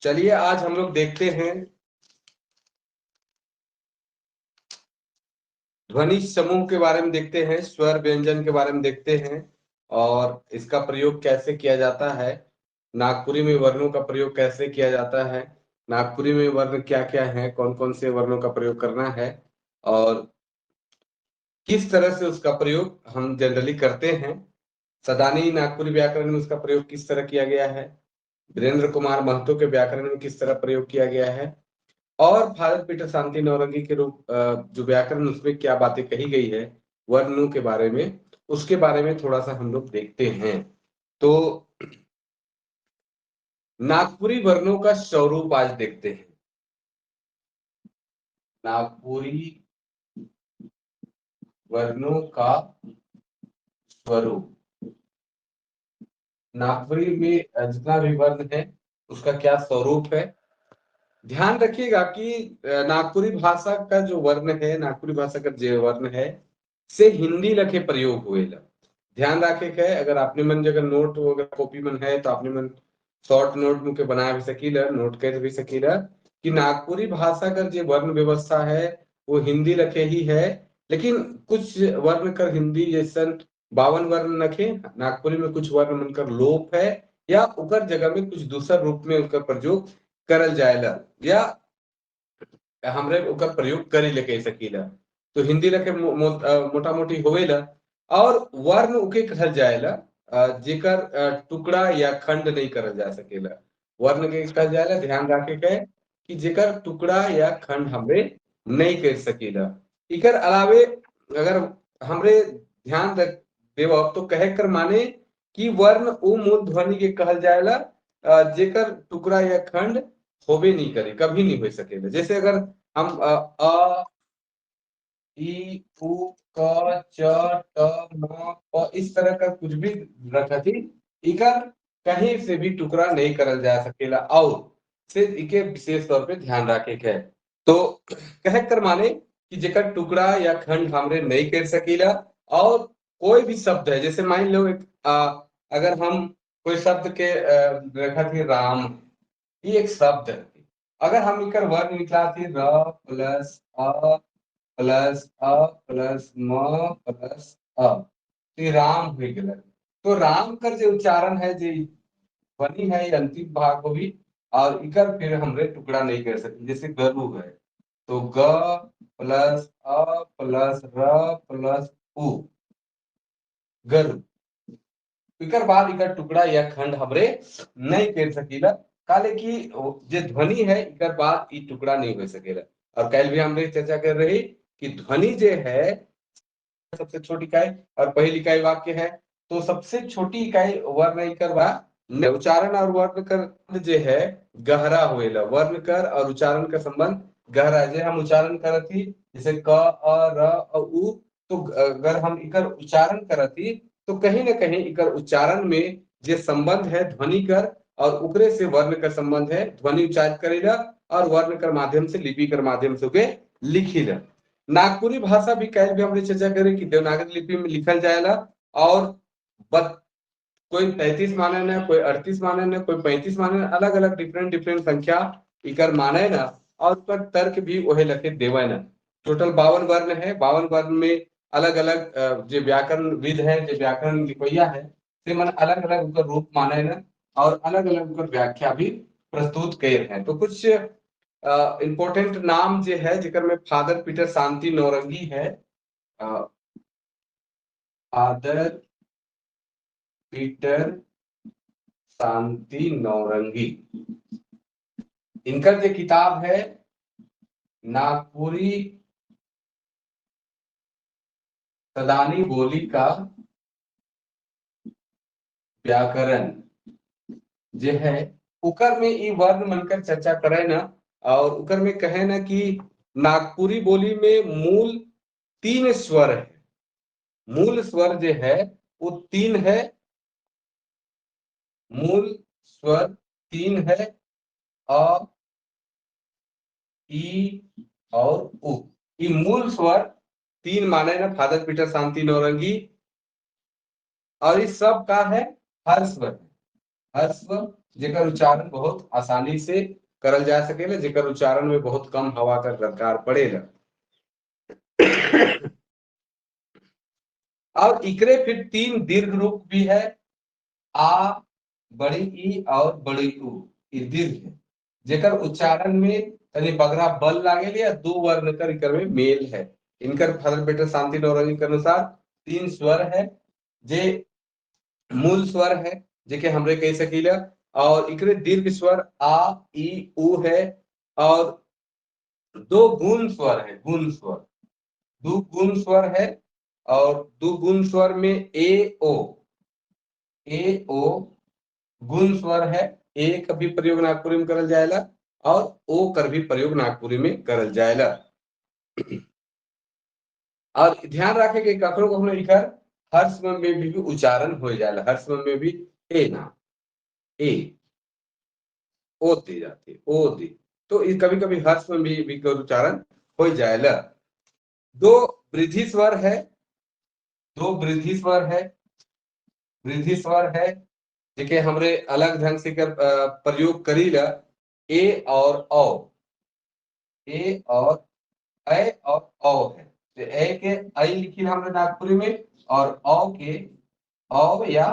चलिए आज हम लोग देखते हैं ध्वनि समूह के बारे में, देखते हैं स्वर व्यंजन के बारे में, देखते हैं और इसका प्रयोग कैसे किया जाता है। नागपुरी में वर्णों का प्रयोग कैसे किया जाता है, नागपुरी में वर्ण क्या क्या है, कौन कौन से वर्णों का प्रयोग करना है और किस तरह से उसका प्रयोग हम जनरली करते हैं। सदानी नागपुरी व्याकरण में उसका प्रयोग किस तरह किया गया है, वीरेंद्र कुमार महतो के व्याकरण में किस तरह प्रयोग किया गया है और भारत पीटर शांति नौरंगी के रूप जो व्याकरण उसमें क्या बातें कही गई है वर्णों के बारे में, उसके बारे में थोड़ा सा हम लोग देखते हैं। तो नागपुरी वर्णों का स्वरूप आज देखते हैं। नागपुरी वर्णों का स्वरूप, नागपुरी में जितना भी वर्ण है उसका क्या स्वरूप है। ध्यान रखिएगा कि नागपुरी भाषा का जो वर्ण है, नागपुरी भाषा का जो वर्ण है से हिंदी लखे प्रयोग हुए। ध्यान रखे के अगर आपने मन जगह नोट अगर कॉपी मन है तो आपने मन शॉर्ट नोट मुके बना भी सकीला, नोट कर भी सकीला कि नागपुरी भाषा का जो वर्ण व्यवस्था है वो हिंदी लखे ही है, लेकिन कुछ वर्ण कर हिंदी जैसन 52 वर्ण रखे नागपुरी में कुछ वर्ण मनकर लोप है या उकर जगह में कुछ दूसर रूप में उनका प्रयोग करल जाएला या हमरे ओकर प्रयोग करे ले कह सकीला। तो हिंदी लखे मोटा मोटी होवेला और वर्ण उके कहल जाएला जेकर टुकड़ा या खंड नहीं करल जा सकेला। वर्ण के कहल जाएला, ध्यान रखे के कि जेकर टुकड़ा या खंड हमरे नहीं कर सकेला। इकर अलावे अगर हमरे ध्यान रख देव तो कहे कर माने कि वर्ण उ मूल ध्वनि के कहल जाएला जेकर टुकड़ा या खंड होबे नहीं करे, कभी नहीं हो सकेला। जैसे अगर हम अ ई उ क च ट म प इस तरह का कुछ भी रखती इकर कहीं से भी टुकड़ा नहीं करल जा सकेला और सिर्फ इके विशेष तौर पे ध्यान रखे के है। तो कह कर माने कि जेकर टुकड़ा या खंड हमरे नहीं कर सकीला और कोई भी शब्द है, जैसे मान लो एक अगर हम कोई शब्द के रखा थी राम, ये एक शब्द है। अगर हम इकर वर्ण निकलाती र प्लस अ प्लस अ प्लस म प्लस अ तो ये राम हो गया। तो राम कर जो उच्चारण है जो ध्वनि है ये अंतिम भाग को भी और इकर फिर हमरे टुकड़ा नहीं कर सकते। जैसे गरु है तो ग प्लस अ प्लस र प्लस उ गरु, इकर बाद इकर टुकड़ा या खंड हमरे नहीं कर सकीला काले की जे ध्वनि है इकर बाद ई टुकड़ा नहीं हो सकेला। और कल भी हमरे चर्चा कर रही कि ध्वनि जे है सबसे छोटी इकाई और पहली इकाई वाक्य है, तो सबसे छोटी इकाई वर्ण इकर बा उच्चारण और वर्ण कर जे है गहरा होएला। वर्ण कर और उच्चारण का संबंध गहरा जे हम उच्चारण करती जैसे क अ र अ उ, तो अगर हम इकर उच्चारण करती तो कहीं ना कहीं इकर उच्चारण में जे संबंध है ध्वनि कर और उकरे से वर्ण का संबंध है। ध्वनि उच्चारित करेला और वर्ण कर माध्यम से लिपि कर माध्यम से उके लिखीला। नागपुरी भाषा भी कल भी हमने चर्चा करी कि देवनागरी लिपि में लिखल जाएला और कोई 33 माने ना, कोई 38 माने ना, कोई 35 माने ना, अलग अलग डिफरेंट डिफरेंट संख्या इकर माने ना और पर तर्क भी वही लखे देवे ना। टोटल 52 वर्ण है। 52 वर्ण में अलग अलग जो व्याकरण विद है, जो व्याकरण लिपैया है से मन अलग अलग उनका रूप माने ना और अलग अलग उनका व्याख्या भी प्रस्तुत कर है। तो कुछ इम्पोर्टेंट नाम जो है जिकर में फादर पीटर शांति नौरंगी है, फादर पीटर शांति नौरंगी, इनका जो किताब है नागपुरी सदानी बोली का व्याकरण जो है उकर में ई वर्ण मनकर चर्चा करे ना और उकर में कहे ना कि नागपुरी बोली में मूल 3 स्वर है। मूल स्वर जो है वो 3 है, मूल स्वर 3 है अ ई और उ। ये मूल स्वर 3 माने ना फादर पीटर शांति नौरंगी और इस सब का है हर्स्व। हर्स्व जेकर उच्चारण बहुत आसानी से करल जा सकेला, जेकर उच्चारण में बहुत कम हवा का दरकार पड़ेला। और इकरे फिर 3 दीर्घ रूप भी है, आ, बड़ी ई और बड़ी ऊ, ये दीर्घ है, जेकर उच्चारण में तनी बगरा बल लागेल या 2 वर्ण कर इकर में मेल है। इनकर फादर पीटर शांति नौरंगी के अनुसार 3 स्वर है, जे मूल स्वर है, जेके हमरे कह सकीला। और इकरे दीर्घ स्वर आ, ई, ऊ है। और 2 गुण स्वर है, गुण स्वर, 2 गुण स्वर है। और 2 गुण स्वर में ए ओ, ए ओ गुण स्वर है। ए का भी प्रयोग नागपुरी में करल जाएला और ओ कर भी प्रयोग नागपुरी में करल जाएला। और ध्यान रखे कि कखनो कखनो इकर हर्ष में भी उच्चारण हो जाएला, हर्ष में भी ए ना, ए ओ दे जाती, ओ दे, तो कभी कभी हर्ष में भी का उच्चारण हो जाएला। 2 वृद्धि स्वर है, 2 वृद्धि स्वर है, वृद्धि स्वर है, जेके हमरे अलग ढंग से कर प्रयोग करीला। ए और औ, ए और ऐ और औ है, तो ए के ऐ लिखी हमने नागपुरी में, और औ के औ या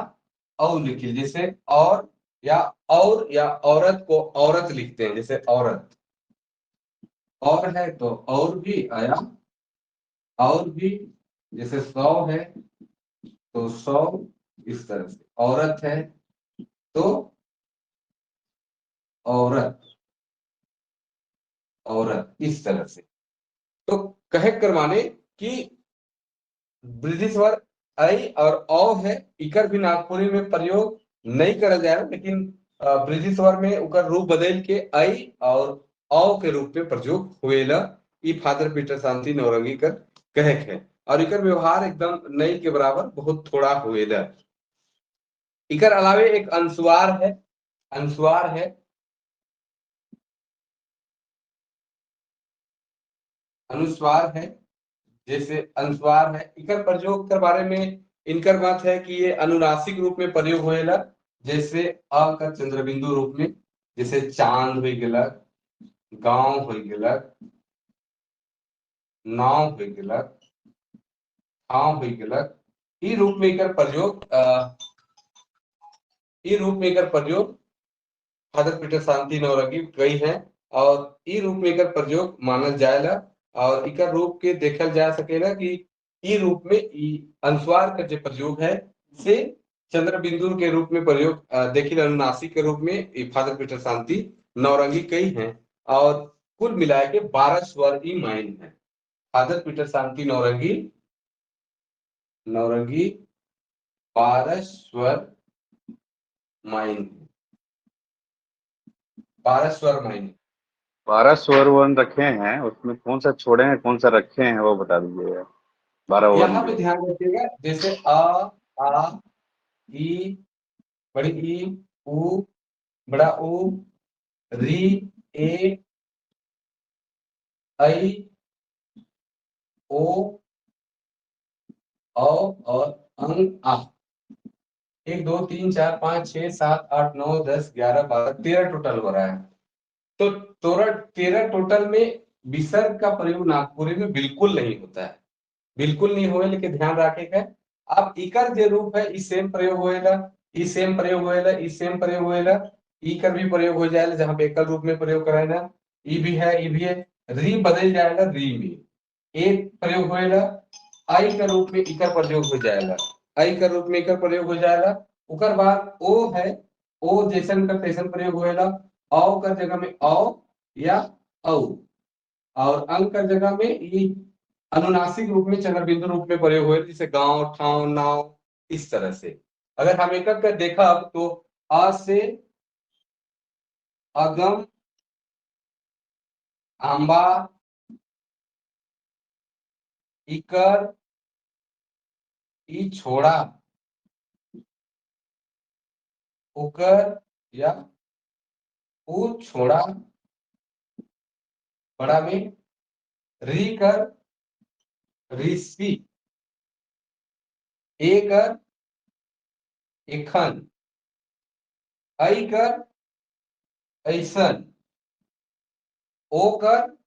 औ लिखी, जैसे और या औरत को औरत लिखते हैं, जैसे औरत, और है तो और भी आया, और भी, जैसे 100 है तो 100, इस तरह से औरत है तो औरत, औरत, इस तरह से। तो कहे कर माने कि वृद्धि स्वर ऐ और औ है, इकर भी नागपुरी में प्रयोग नहीं करल जाए, लेकिन वृद्धि स्वर में उकर रूप बदल के ऐ और औ के रूप में प्रयोग हुएला। ई फादर पीटर शांति नौरंगी कर कहे है, और इकर व्यवहार एकदम नई के बराबर बहुत थोड़ा हुएला। इकर अलावे एक अनुस्वार है, अनुस्वार है, अनुस्वार है, जैसे अनुस्वार है, इकर प्रयोग के बारे में इनकर बात है कि ये अनुनासिक रूप में प्रयोग होएला, जैसे अ का चंद्र बिंदु रूप में, जैसे चांद हो गेलक, गांव हो गेलक, नाव हो गेलक, ठाव हो गेलक, ई रूप में एकर प्रयोग ई रूप में एकर प्रयोग फादर पीटर शांति नौरंगी कई है, और ई रूप में एकर प्रयोग मानल जाएला। और इकर रूप के देखल जा सकेला कि ई रूप में ई अनुस्वार का जो प्रयोग है से चंद्र बिंदु के रूप में प्रयोग देखिल अनुनासिक के रूप में ई फादर पीटर शांति नौरंगी कई है। और कुल मिला के 12 स्वर ई माइन है। फादर पीटर शांति नौरंगी, नौरंगी 12 स्वर माइन, 12 स्वर माइन। 12 स्वर वन रखे हैं, उसमें कौन सा छोड़े हैं कौन सा रखे हैं वो बता दीजिएगा। 12 वन यहाँ पे जो। ध्यान रखिएगा, जैसे आ, ई, बड़ी ई, उ, बड़ा ऊ, री, ए, ऐ, ओ, औ और अंग, आ। 1 2 3 4 5 6 7 8 9 10 11 12 13 टोटल हो रहा है। तो 13 टोटल में विसर्ग का प्रयोग नागपुरी में बिल्कुल नहीं होता है, बिल्कुल नहीं होए, लेकिन ध्यान रखेगा। अब इकर जो रूप है ई सेम प्रयोग होएला, ई सेम प्रयोग होएला, ई सेम प्रयोग होएला, ई कर भी प्रयोग हो जाएगा जहां पे एकल रूप में प्रयोग कराएगा। ई भी है, ई भी है, री बदल जाएगा, री में एक प्रयोग होएला, आई का रूप में इकर प्रयोग हो जाएगा, आई का रूप में इकर प्रयोग हो जाएगा। उकर बाद ओ है, ओ जैसन का तैसन प्रयोग होएला, औ का जगह में औ या औ, और अंक का जगह में ई अनुनासिक रूप में चंद्र बिंदु रूप में प्रयोग हुए, जैसे गांव, ठाव, नाव, इस तरह से। अगर हम एक एक कर देखा तो अ से अगम, आंबा, इकर, ई छोड़ा, उकर या ऊ छोड़ा, बड़ा में री कर, ऋषि, ए कर, एखन, ऐ कर, ऐसन ओकर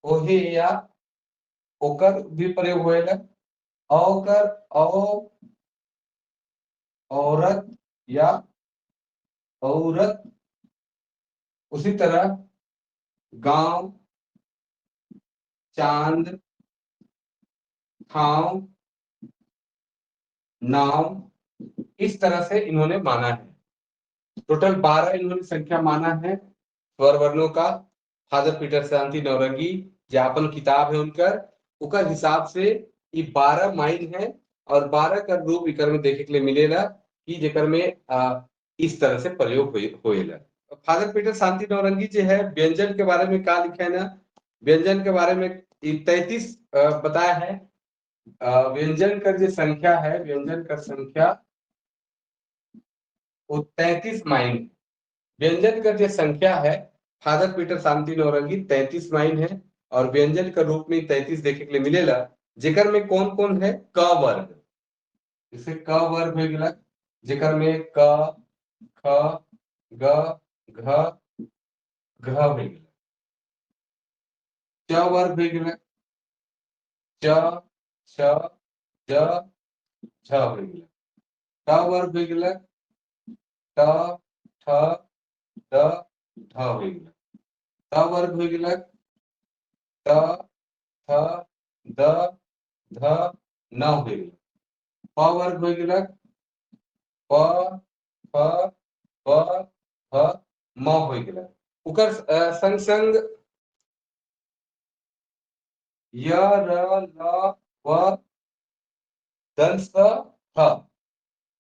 ओहे या ओकर भी प्रयोग होएगा। औकर औ औरत या औरत। उसी तरह गांव, चांद, ठाव, नाव, इस तरह से इन्होंने माना है। टोटल 12 इन्होंने संख्या माना है स्वर वर्णों का। फादर पीटर शांति नौरंगी जो अपन किताब है उनकर उकर हिसाब से ये 12 माइन है और 12 का रूप इकर में देखे के लिए मिलेला कि जेकर में इस तरह से प्रयोग होएला। फादर पीटर शांति नौरंगी जो है व्यंजन के बारे में क्या लिखा है ना, व्यंजन के बारे में 33 बताया है। व्यंजन का जो संख्या है, व्यंजन का संख्या वो 33 माइन। व्यंजन का जो संख्या है फादर पीटर शांति नौरंगी 33 माइन है और व्यंजन का रूप में 33 देखे के लिए मिलेला। जेकर में कौन कौन है, क वर्ग, जैसे क वर्ग हो गया, जेकर में क, ख, ग, घ, घ हो गया। च वर्ग हो गया, च, छ, ज, झ हो गया। ट वर्ग हो गया, ट, ठ, ड, ढ हो गया। त वर्ग हो गया, त, थ, द, ध, न हो गया। प वर्ग हो गया, प, फ, ब, भ, म हो गया। उकर संग संग य, र, ल, व, दंस, ह।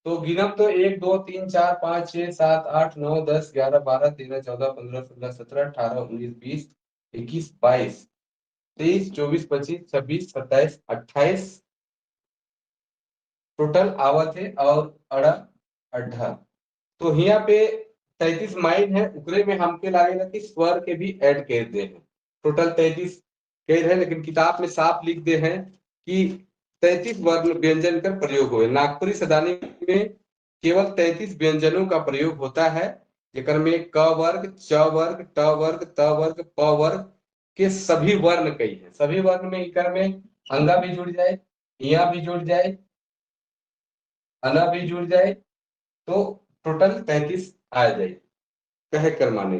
तो गिनम तो 1 2 3 4 5 6 7 8 9 10 11 12 13 14 15 16 17 18 19 20 21 22 23 24 25 26 27 28 टोटल आवत है और अड़ा अड्ढा। तो यहाँ पे 33 माइन है, उकरे में हमके लागेला कि स्वर के भी ऐड कर दे हैं। टोटल 33 कह रहे, लेकिन किताब में साफ लिख दे हैं कि 33 वर्ण व्यंजन का प्रयोग हुए। नागपुरी सदानी में केवल 33 व्यंजनों का प्रयोग होता है, जेकर में क वर्ग, च वर्ग, ट वर्ग, त वर्ग, प वर्ग के सभी वर्ण कई है। सभी वर्ण में इकर में अंगा भी जुड़ जाए, इया भी जुड़ जाए, अना भी जुड़ जाए, तो टोटल 33 आ जाए कहे कर माने।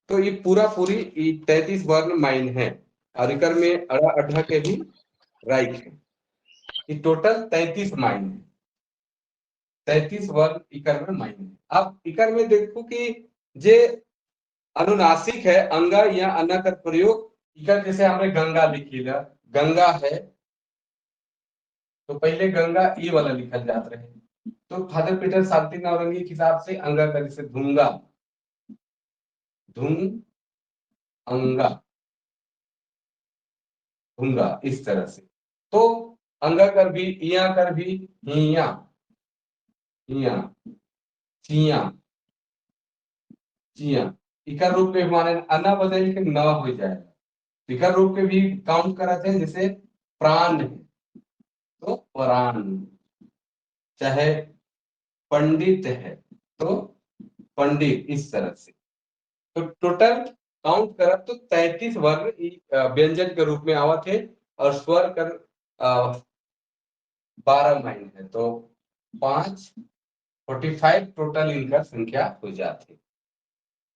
तो ये पूरा पूरी 33 वर्ण माइन है और इकर में अड़ा अड्ढा के भी राइट है। ये टोटल 33 माइन है, 33 वर्ण इकर में माइन है। अब इकर में देखो कि जे अनुनासिक है अंगा या अना का प्रयोग, इकर जैसे हमने गंगा लिखी ला, गंगा है तो पहले गंगा ई वाला लिखल जात रहे। तो फादर पीटर शांति नौरंगी के हिसाब से अंगा का जैसे धुंगा, धुंग, अंगा, धुंगा, इस तरह से। तो अंगा कर भी, इया कर भी, हिया, हिया, चिया, चिया। इकर रूप में माने अना बदल के न हो जाए। इकर रूप में भी काउंट करते हैं, जैसे प्राण है तो प्राण, चाहे पंडित है तो पंडित, इस तरह से। तो टोटल काउंट करब तो 33 वर्ण व्यंजन के रूप में आवत है और स्वर कर 12 माइन है। तो 5 45 टोटल इनका संख्या हो जाती है।